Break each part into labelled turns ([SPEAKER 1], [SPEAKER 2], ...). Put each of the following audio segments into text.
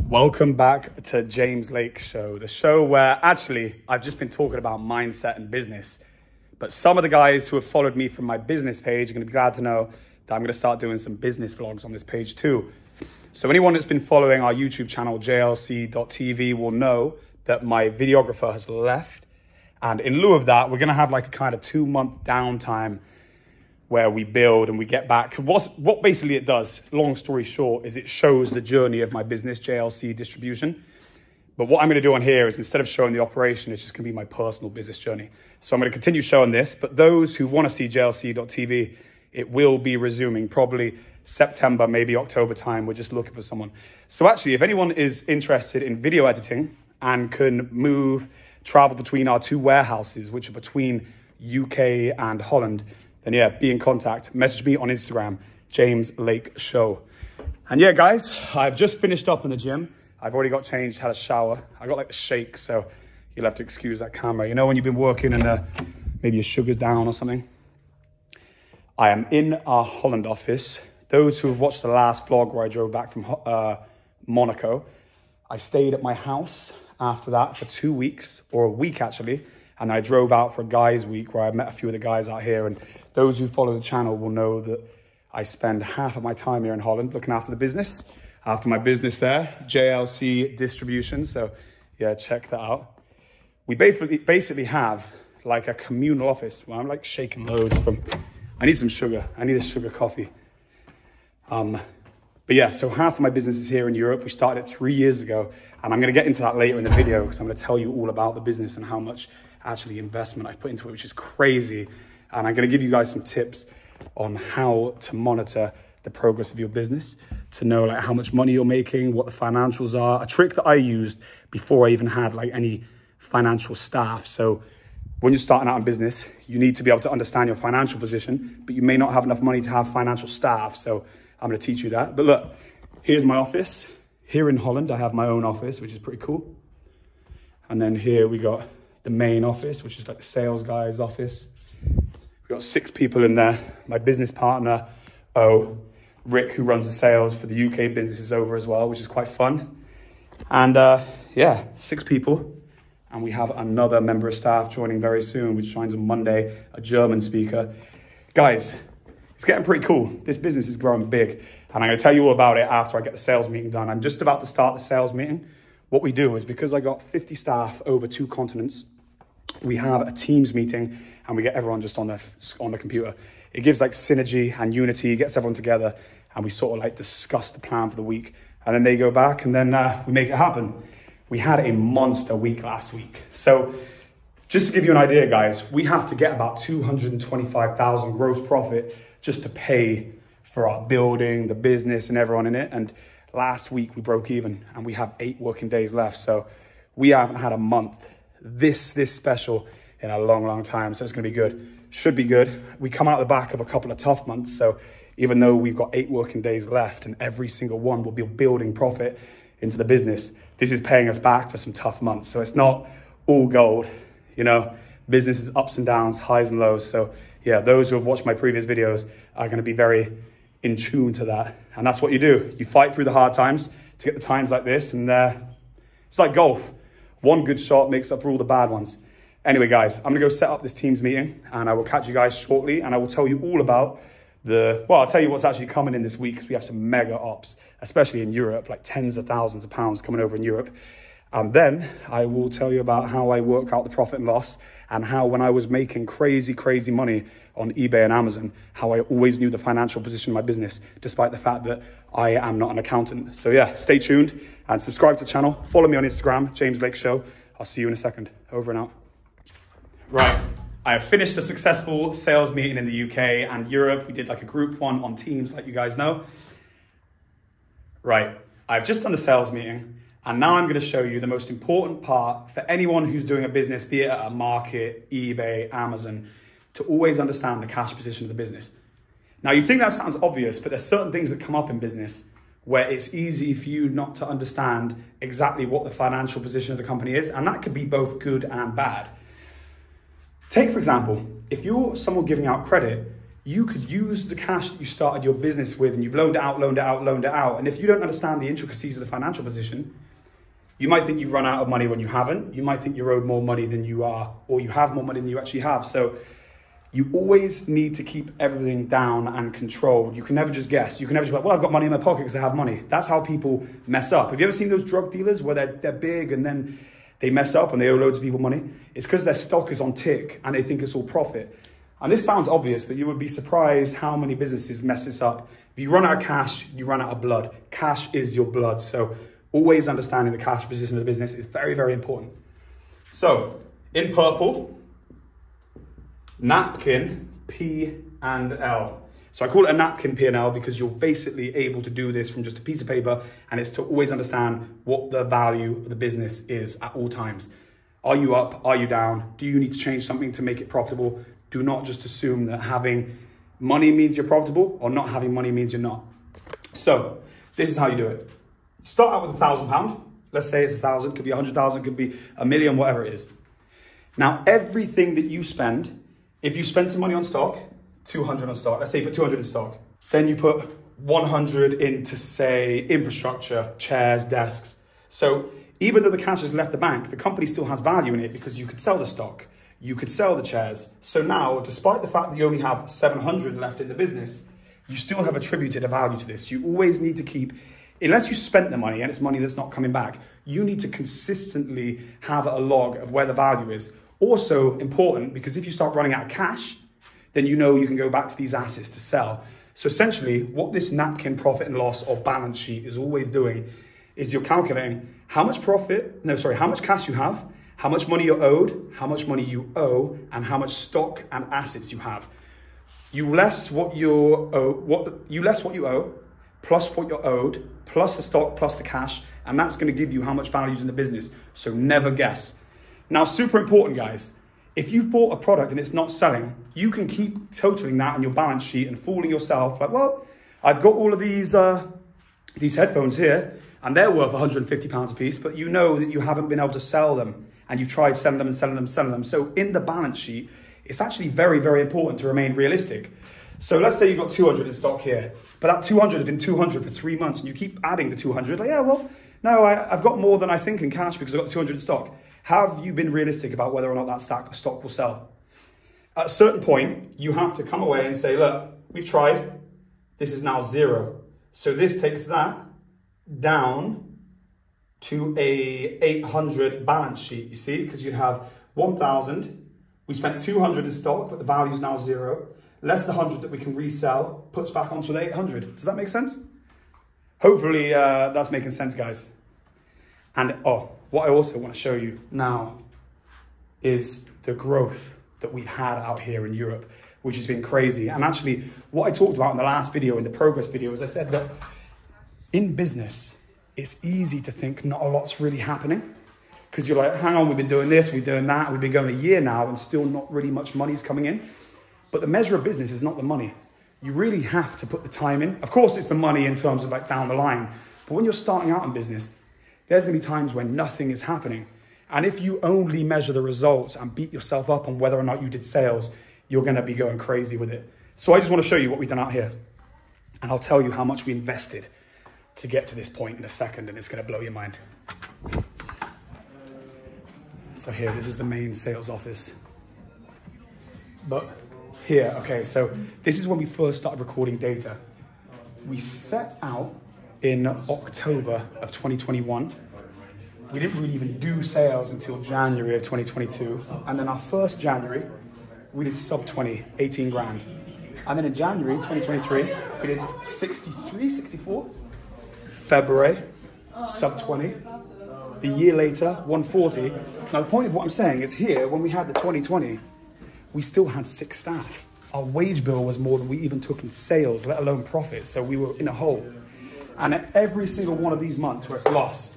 [SPEAKER 1] Welcome back to James Lake Show, the show where actually I've just been talking about mindset and business. But some of the guys who have followed me from my business page are going to be glad to know that I'm going to start doing some business vlogs on this page too. So anyone that's been following our YouTube channel, jlc.tv, will know that my videographer has left. And in lieu of that, we're going to have like a kind of 2-month downtime where we build and we get back. What basically it does, long story short, is it shows the journey of my business, JLC Distribution. But what I'm going to do on here is instead of showing the operation, it's just going to be my personal business journey. So I'm going to continue showing this, but those who want to see jlc.tv, it will be resuming probably September, maybe October time. We're just looking for someone. So actually, if anyone is interested in video editing and can travel between our 2 warehouses, which are between UK and Holland, then yeah, be in contact. Message me on Instagram, James Lake Show. And yeah, guys, I've just finished up in the gym. I've already got changed, had a shower. I got like the shake, so you'll have to excuse that camera. You know when you've been working and maybe your sugar's down or something? I am in our Holland office. Those who have watched the last vlog where I drove back from Monaco, I stayed at my house after that for 2 weeks, or a week actually. And I drove out for a guys' week where I met a few of the guys out here. And those who follow the channel will know that I spend half of my time here in Holland looking after the business. After my business there, JLC Distribution. So yeah, check that out. We basically have like a communal office where I'm like shaking loads from, I need some sugar. I need a sugar coffee. But yeah, so half of my business is here in Europe. We started it 3 years ago. And I'm going to get into that later in the video because I'm going to tell you all about the business and how much actually investment I've put into it, which is crazy. And I'm going to give you guys some tips on how to monitor the progress of your business, to know like how much money you're making, what the financials are. A trick that I used before I even had like any financial staff. So when you're starting out in business, you need to be able to understand your financial position, but you may not have enough money to have financial staff. So I'm going to teach you that. But look, here's my office. Here in Holland, I have my own office, which is pretty cool. And then here we got the main office, which is like the sales guy's office. We've got 6 people in there. My business partner, Rick, who runs the sales for the UK business, is over as well, which is quite fun. And yeah, 6 people. And we have another member of staff joining very soon, which joins on Monday, a German speaker. Guys, it's getting pretty cool. This business is growing big. And I'm going to tell you all about it after I get the sales meeting done. I'm just about to start the sales meeting. What we do is, because I got 50 staff over 2 continents, we have a Teams meeting and we get everyone just on the computer. It gives like synergy and unity, gets everyone together, and we sort of like discuss the plan for the week. And then they go back and then we make it happen. We had a monster week last week. So just to give you an idea, guys, we have to get about 225,000 gross profit just to pay for our building, the business and everyone in it. And last week we broke even and we have 8 working days left. So we haven't had a month this special in a long time. So it's going to be good. Should be good. We come out the back of a couple of tough months. So even though we've got 8 working days left and every single one will be building profit into the business, this is paying us back for some tough months. So it's not all gold, you know, business is ups and downs, highs and lows. So yeah, those who have watched my previous videos are going to be very in tune to that. And that's what you do. You fight through the hard times to get the times like this. And it's like golf. One good shot makes up for all the bad ones. Anyway, guys, I'm going to go set up this Teams meeting and I will catch you guys shortly. And I will tell you all about I'll tell you what's actually coming in this week, because we have some mega ops, especially in Europe, like tens of thousands of pounds coming over in Europe. And then I will tell you about how I work out the profit and loss, and how when I was making crazy money on eBay and Amazon, how I always knew the financial position of my business, despite the fact that I am not an accountant. So yeah, stay tuned and subscribe to the channel. Follow me on Instagram, James Lake Show. I'll see you in a second. Over and out. Right. I have finished a successful sales meeting in the UK and Europe. We did like a group one on Teams, like you guys know. Right. I've just done the sales meeting. And now I'm going to show you the most important part for anyone who's doing a business, be it at a market, eBay, Amazon, to always understand the cash position of the business. Now, you think that sounds obvious, but there's certain things that come up in business where it's easy for you not to understand exactly what the financial position of the company is. And that could be both good and bad. Take, for example, if you're someone giving out credit, You could use the cash that you started your business with and you've loaned it out, loaned it out, loaned it out. And if you don't understand the intricacies of the financial position, you might think you've run out of money when you haven't. You might think you're owed more money than you are, or you have more money than you actually have. So you always need to keep everything down and controlled. You can never just guess. You can never just be like, well, I've got money in my pocket because I have money. That's how people mess up. Have you ever seen those drug dealers where they're big and then they mess up and they owe loads of people money? It's because their stock is on tick and they think it's all profit. And this sounds obvious, but you would be surprised how many businesses mess this up. If you run out of cash, you run out of blood. Cash is your blood. So always understanding the cash position of the business is very, very important. So in purple, napkin, P and L. So I call it a napkin P&L because you're basically able to do this from just a piece of paper, and it's to always understand what the value of the business is at all times. Are you up? Are you down? Do you need to change something to make it profitable? Do not just assume that having money means you're profitable or not having money means you're not. So this is how you do it. Start out with £1,000. Let's say it's 1,000, could be 100,000, could be a million, whatever it is. Now, everything that you spend, if you spend some money on stock, 200 on stock, let's say you put 200 in stock, then you put 100 into, say, infrastructure, chairs, desks. So even though the cash has left the bank, the company still has value in it because you could sell the stock, you could sell the chairs. So now, despite the fact that you only have 700 left in the business, you still have attributed a value to this. You always need to keep, unless you spent the money and it's money that's not coming back, you need to consistently have a log of where the value is. Also important, because if you start running out of cash, then you know you can go back to these assets to sell. So essentially, what this napkin profit and loss or balance sheet is always doing is you're calculating how much cash you have, how much money you're owed, how much money you owe, and how much stock and assets you have. You less what you owe, plus what you're owed, plus the stock, plus the cash, and that's going to give you how much value is in the business. So never guess. Now, super important, guys. If you've bought a product and it's not selling, you can keep totaling that on your balance sheet and fooling yourself like, well, I've got all of these headphones here and they're worth £150 a piece, but you know that you haven't been able to sell them and you've tried selling them and selling them and selling them. So in the balance sheet, it's actually very, very important to remain realistic. So let's say you've got 200 in stock here, but that 200 has been 200 for 3 months and you keep adding the 200. Like, yeah, well, no, I've got more than I think in cash because I've got 200 in stock. Have you been realistic about whether or not that stock will sell? At a certain point, you have to come away and say, look, we've tried. This is now 0. So this takes that down to a 800 balance sheet, you see, because you have 1,000. We spent 200 in stock, but the value is now 0. Less the 100 that we can resell puts back onto the 800. Does that make sense? Hopefully that's making sense, guys. And what I also want to show you now is the growth that we've had out here in Europe, which has been crazy. And actually, what I talked about in the last video, in the progress video, is I said that in business, it's easy to think not a lot's really happening because you're like, hang on, we've been doing this, we've been doing that, we've been going a year now and still not really much money's coming in. But the measure of business is not the money. You really have to put the time in. Of course, it's the money in terms of like down the line. But when you're starting out in business, there's going to be times when nothing is happening. And if you only measure the results and beat yourself up on whether or not you did sales, you're going to be going crazy with it. So I just want to show you what we've done out here. And I'll tell you how much we invested to get to this point in a second, and it's going to blow your mind. So here, this is the main sales office. But here, okay, so this is when we first started recording data. We set out in October of 2021. We didn't really even do sales until January of 2022. And then our first January, we did sub 20, 18 grand. And then in January 2023, we did 63, 64. February, sub 20. The year later, 140. Now the point of what I'm saying is here, when we had the 2020, we still had 6 staff. Our wage bill was more than we even took in sales, let alone profit. So we were in a hole. And at every single one of these months where it's loss,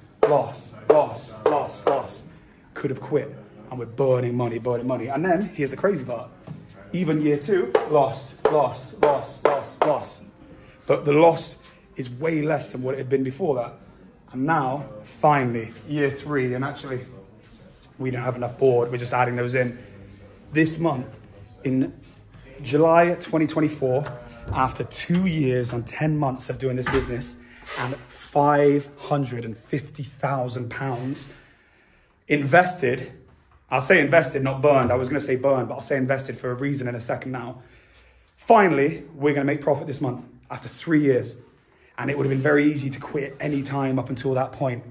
[SPEAKER 1] could have quit. And we're burning money. And then here's the crazy part. Even year 2, loss. But the loss is way less than what it had been before that. And now, finally, year 3, and actually, we don't have enough board. We're just adding those in. This month, in July 2024, after 2 years and 10 months of doing this business and £550,000 invested. I'll say invested, not burned. I was going to say burned, but I'll say invested for a reason in a second now. Finally, we're going to make profit this month after 3 years. And it would have been very easy to quit any time up until that point.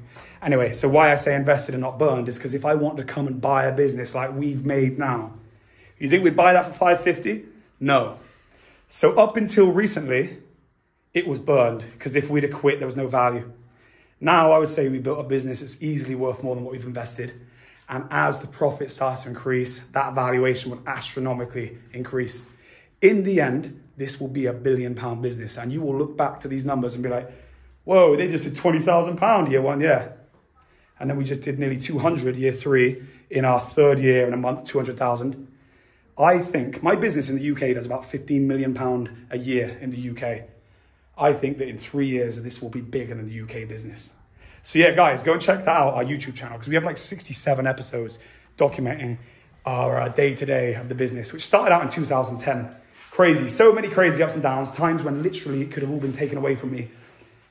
[SPEAKER 1] Anyway, so why I say invested and not burned is because if I want to come and buy a business like we've made now, you think we'd buy that for 550? No. So up until recently, it was burned because if we'd have quit, there was no value. Now I would say we built a business that's easily worth more than what we've invested. And as the profit starts to increase, that valuation will astronomically increase. In the end, this will be £1 billion business. And you will look back to these numbers and be like, whoa, they just did £20,000 year one, yeah. And then we just did nearly 200 year three. In our third year in a month, 200,000. I think my business in the UK does about £15 million a year in the UK. I think that in 3 years, this will be bigger than the UK business. So yeah, guys, go and check that out, our YouTube channel, because we have like 67 episodes documenting our day-to-day of the business, which started out in 2010. Crazy, so many crazy ups and downs, times when literally it could have all been taken away from me.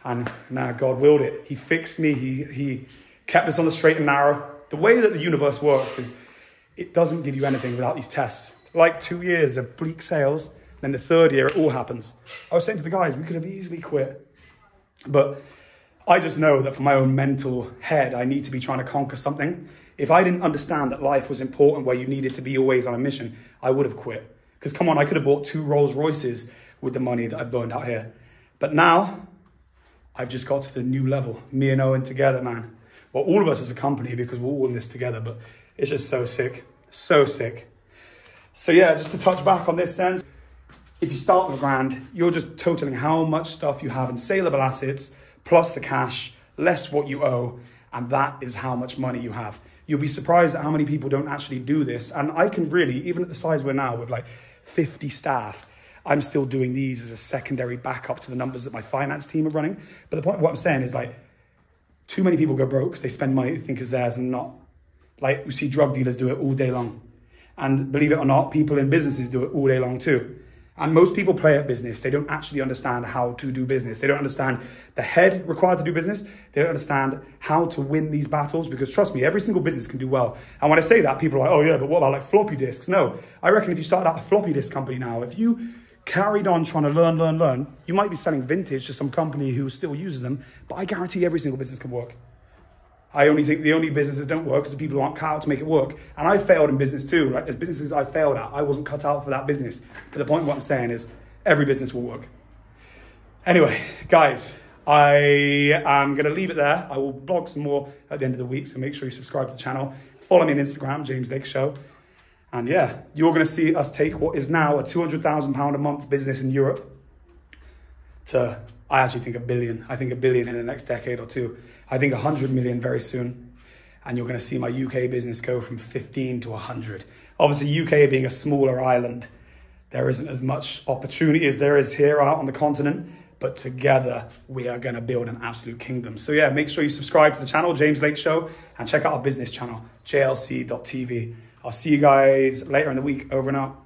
[SPEAKER 1] And now God willed it. He fixed me. He kept us on the straight and narrow. The way that the universe works is it doesn't give you anything without these tests. Like 2 years of bleak sales, then the third year, it all happens. I was saying to the guys, we could have easily quit. But I just know that for my own mental head, I need to be trying to conquer something. If I didn't understand that life was important where you needed to be always on a mission, I would have quit. Because come on, I could have bought 2 Rolls Royces with the money that I burned out here. But now, I've just got to the new level. Me and Owen together, man. Well, all of us as a company, because we're all in this together, but it's just so sick. So sick. So yeah, just to touch back on this then. If you start with £1,000, you're just totaling how much stuff you have in saleable assets, plus the cash, less what you owe, and that is how much money you have. You'll be surprised at how many people don't actually do this. And I can really, even at the size we're now with like 50 staff, I'm still doing these as a secondary backup to the numbers that my finance team are running. But the point of what I'm saying is like, too many people go broke because they spend money they think is theirs and not. Like we see drug dealers do it all day long. And believe it or not, people in businesses do it all day long too. And most people play at business. They don't actually understand how to do business. They don't understand the head required to do business. They don't understand how to win these battles, because trust me, every single business can do well. And when I say that, people are like, oh yeah, but what about like floppy disks? No, I reckon if you started out a floppy disk company now, if you carried on trying to learn, you might be selling vintage to some company who still uses them, but I guarantee every single business can work. I only think the only business that don't work is the people who aren't cut out to make it work. And I failed in business too. Like there's businesses I failed at. I wasn't cut out for that business. But the point of what I'm saying is every business will work. Anyway, guys, I am going to leave it there. I will blog some more at the end of the week. So make sure you subscribe to the channel. Follow me on Instagram, James Lake Show. And yeah, you're going to see us take what is now a £200,000 a month business in Europe to, I actually think, $1 billion. I think $1 billion in the next decade or two. I think 100 million very soon. And you're going to see my UK business go from 15 to 100. Obviously, UK being a smaller island, there isn't as much opportunity as there is here out on the continent. But together, we are going to build an absolute kingdom. So yeah, make sure you subscribe to the channel, James Lake Show, and check out our business channel, jlc.tv. I'll see you guys later in the week. Over and out.